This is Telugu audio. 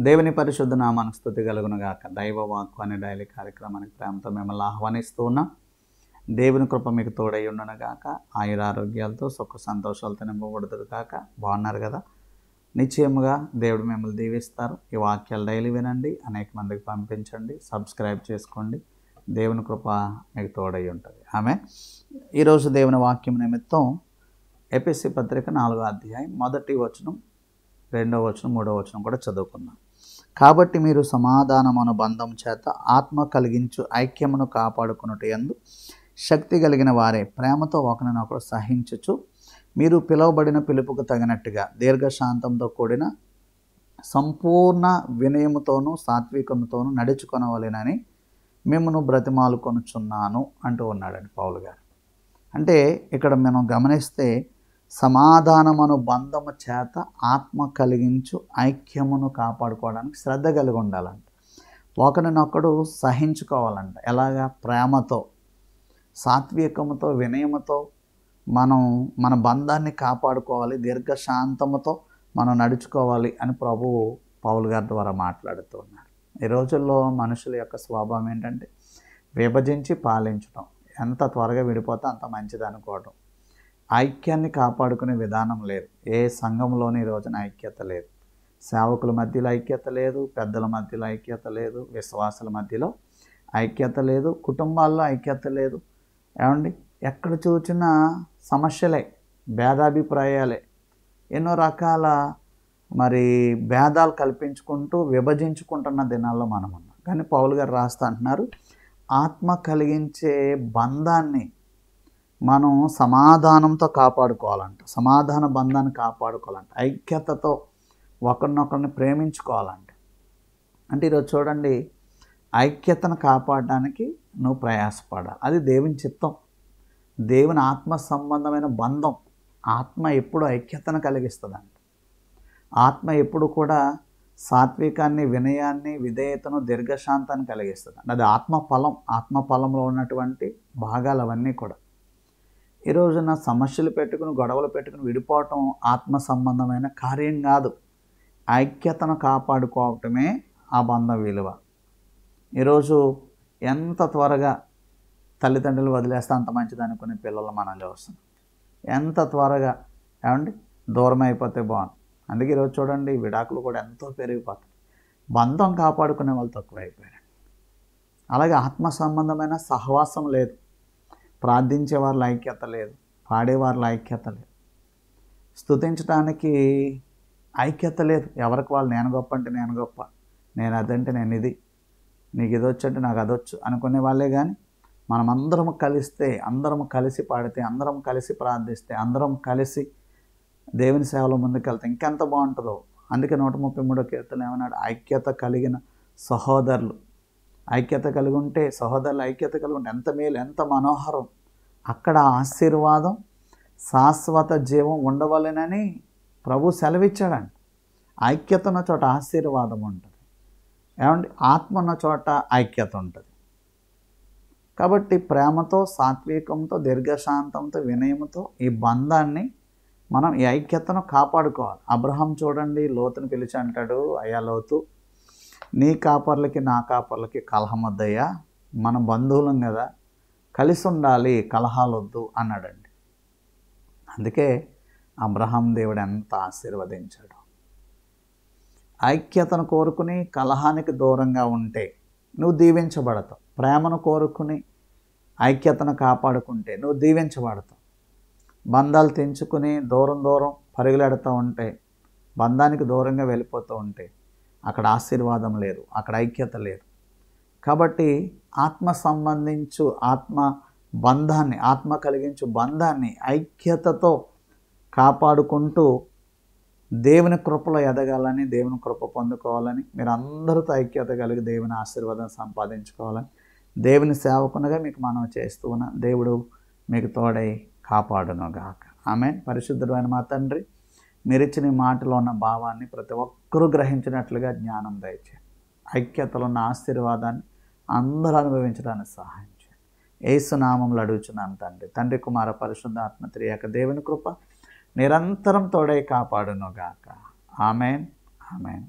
దేవుని పరిశుద్ధ నామానికి స్తుతి కలుగును గాక. దైవ వాక్కు అనే డైలీ కార్యక్రమానికి ప్రేమతో మిమ్మల్ని ఆహ్వానిస్తూ ఉన్నాం. దేవుని కృప మీకు తోడై ఉండను గాక. ఆయురారోగ్యాలతో సుఖ సంతోషాలతో నింపబడుతుంది గాక. బాగున్నారు కదా? నిశ్చయముగా దేవుడు మిమ్మల్ని దీవిస్తారు. ఈ వాక్యాలు డైలీ వినండి, అనేక మందికి పంపించండి, సబ్స్క్రైబ్ చేసుకోండి. దేవుని కృప మీకు తోడై ఉంటుంది. ఆమె ఈరోజు దేవుని వాక్యం నిమిత్తం ఎఫెసీ పత్రిక 4వ అధ్యాయం 1వ వచనం, 2వ వచనం, 3వ వచనం కూడా చదువుకుందాం. కాబట్టి మీరు సమాధానమును బంధం చేత ఆత్మ కలిగించు ఐక్యమును కాపాడుకున్నట్టు యందు శక్తి కలిగిన వారే ప్రేమతో ఒకరినొకరు సహించుచు మీరు పిలువబడిన పిలుపుకు తగినట్టుగా దీర్ఘశాంతంతో కూడిన సంపూర్ణ వినయముతోనూ సాత్వికముతోనూ నడుచుకొనవలెనని మిమ్మను బ్రతిమాలుకొనుచున్నాను అంటూ ఉన్నాడండి పౌలు గారు. అంటే ఇక్కడ మనం గమనిస్తే సమాధానమును బంధము చేత ఆత్మ కలిగించు ఐక్యమును కాపాడుకోవడానికి శ్రద్ధ కలిగి ఉండాలంట. ఒకరినొకడు సహించుకోవాలంట. ఎలాగా? ప్రేమతో, సాత్వికముతో, వినయముతో మనం మన బంధాన్ని కాపాడుకోవాలి, దీర్ఘశాంతముతో మనం నడుచుకోవాలి అని ప్రభువు పౌలు గారి ద్వారా మాట్లాడుతూ ఉన్నారు. ఈ రోజుల్లో మనుషుల యొక్క స్వభావం ఏంటంటే విభజించి పాలించడం, ఎంత త్వరగా విడిపోతే అంత మంచిది అనుకోవడం. ఐక్యాన్ని కాపాడుకునే విధానం లేదు. ఏ సంఘంలోని ఈ రోజున ఐక్యత లేదు. సేవకుల మధ్యలో ఐక్యత లేదు, పెద్దల మధ్యలో ఐక్యత లేదు, విశ్వాసుల మధ్యలో ఐక్యత లేదు, కుటుంబాల్లో ఐక్యత లేదు. ఏమండి, ఎక్కడ చూసినా సమస్యలే, భేదాభిప్రాయాలే, ఎన్నో రకాల భేదాలు కల్పించుకుంటూ విభజించుకుంటున్న దినాల్లో మనం ఉన్నాం. కానీ పౌలు గారు రాస్తా అంటున్నారు, ఆత్మ కలిగించే బంధాన్ని మనం సమాధానంతో కాపాడుకోవాలంట. సమాధాన బంధాన్ని కాపాడుకోవాలంట. ఐక్యతతో ఒకరినొకరిని ప్రేమించుకోవాలంట. అంటే ఈరోజు చూడండి, ఐక్యతను కాపాడడానికి నువ్వు ప్రయాసపడాలి. అది దేవుని చిత్తం, దేవుని ఆత్మ సంబంధమైన బంధం. ఆత్మ ఎప్పుడు ఐక్యతను కలిగిస్తుందంట. ఆత్మ ఎప్పుడు కూడా సాత్వికాన్ని, వినయాన్ని, విధేయతను, దీర్ఘశాంతాన్ని కలిగిస్తుంది. అది ఆత్మఫలం. ఆత్మఫలంలో ఉన్నటువంటి భాగాలు అవన్నీ కూడా. ఈ రోజున సమస్యలు పెట్టుకుని, గొడవలు పెట్టుకుని విడిపోవటం ఆత్మ సంబంధమైన కార్యం కాదు. ఐక్యతను కాపాడుకోవటమే ఆ బంధం విలువ. ఈరోజు ఎంత త్వరగా తల్లిదండ్రులు వదిలేస్తే అంత మంచిది అనుకునే పిల్లలు మనం చూస్తున్నాం. ఎంత త్వరగా ఏమండి దూరం అయిపోతే బాగుంది. అందుకే ఈరోజు చూడండి, విడాకులు కూడా ఎంతో పెరిగిపోతాయి. బంధం కాపాడుకునే వాళ్ళు తక్కువైపోయారు. అలాగే ఆత్మ సంబంధమైన సహవాసం లేదు. ప్రార్థించేవారిలో ఐక్యత లేదు, పాడేవారిలో ఐక్యత లేదు, స్తుతించడానికి ఐక్యత లేదు. ఎవరికి వాళ్ళు నేను గొప్ప అంటే నేను గొప్ప, నేను అదంటే నేను ఇది, నీకు ఇది వచ్చు అంటే నాకు అదొచ్చు అనుకునే వాళ్ళే. కానీ మనమందరం కలిస్తే, అందరం కలిసి పాడితే, అందరం కలిసి ప్రార్థిస్తే, అందరం కలిసి దేవుని సేవలో ముందుకెళ్తే ఇంకెంత బాగుంటుందో. అందుకే 133వ కీర్తన ఏమన్నాడు? ఐక్యత కలిగిన సహోదరులు. ఐక్యత కలిగి ఉంటే, సహోదరులు ఐక్యత కలిగి ఉంటే ఎంత మేలు, ఎంత మనోహరం. అక్కడ ఆశీర్వాదం, శాశ్వత జీవం ఉండవలెనని ప్రభు సెలవిచ్చాడండి. ఐక్యత ఉన్న చోట ఆశీర్వాదం ఉంటుంది. ఏమండి, ఆత్మ ఉన్న చోట ఐక్యత ఉంటుంది. కాబట్టి ప్రేమతో, సాత్వికంతో, దీర్ఘశాంతంతో, వినయంతో ఈ బంధాన్ని మనం, ఈ ఐక్యతను కాపాడుకోవాలి. అబ్రహాం చూడండి, లోతుని పిలిచి అంటాడు, అయ్యా లోతు, నీ కాపర్లకి నా కాపర్లకి కలహం వద్దయ్యా, మన బంధువులం కదా, కలిసి ఉండాలి, కలహాలు వద్దు అన్నాడండి. అందుకే అబ్రహాం దేవుడు ఎంత ఆశీర్వదించాడు. ఐక్యతను కోరుకుని కలహానికి దూరంగా ఉంటే నువ్వు దీవించబడతావు. ప్రేమను కోరుకుని ఐక్యతను కాపాడుకుంటే నువ్వు దీవించబడతావు. బంధాలు తెంచుకుని దూరం దూరం పరుగులెడుతూ ఉంటే, బంధానికి దూరంగా వెళ్ళిపోతూ ఉంటే అక్కడ ఆశీర్వాదం లేదు, అక్కడ ఐక్యత లేదు. కాబట్టి ఆత్మ సంబంధించు ఆత్మ బంధాన్ని, ఆత్మ కలిగించు బంధాన్ని ఐక్యతతో కాపాడుకుంటూ దేవుని కృపలో ఎదగాలని, దేవుని కృప పొందుకోవాలని, మీరు అందరితో ఐక్యత కలిగి దేవుని ఆశీర్వాదం సంపాదించుకోవాలని దేవుని సేవకునిగా మీకు మనం చేస్తూ ఉన్న దేవుడు మీకు తోడై కాపాడునుగాక. ఆమేన్. పరిశుద్ధుడైన మా తండ్రి, మీరిచ్చిన మాటలో ఉన్న భావాన్ని ప్రతి ఒక్కరూ గ్రహించినట్లుగా జ్ఞానం దయచేయండి. ఐక్యతలో ఉన్న ఆశీర్వాదాన్ని అందరూ అనుభవించడానికి సహాయం చేయండి. యేసు నామములో అడుగుచున్నాను తండ్రి. తండ్రి, కుమార, పరిశుద్ధాత్మ త్రియేక దేవుని కృప నిరంతరం తోడై కాపాడునుగాక. ఆమేన్. ఆమేన్.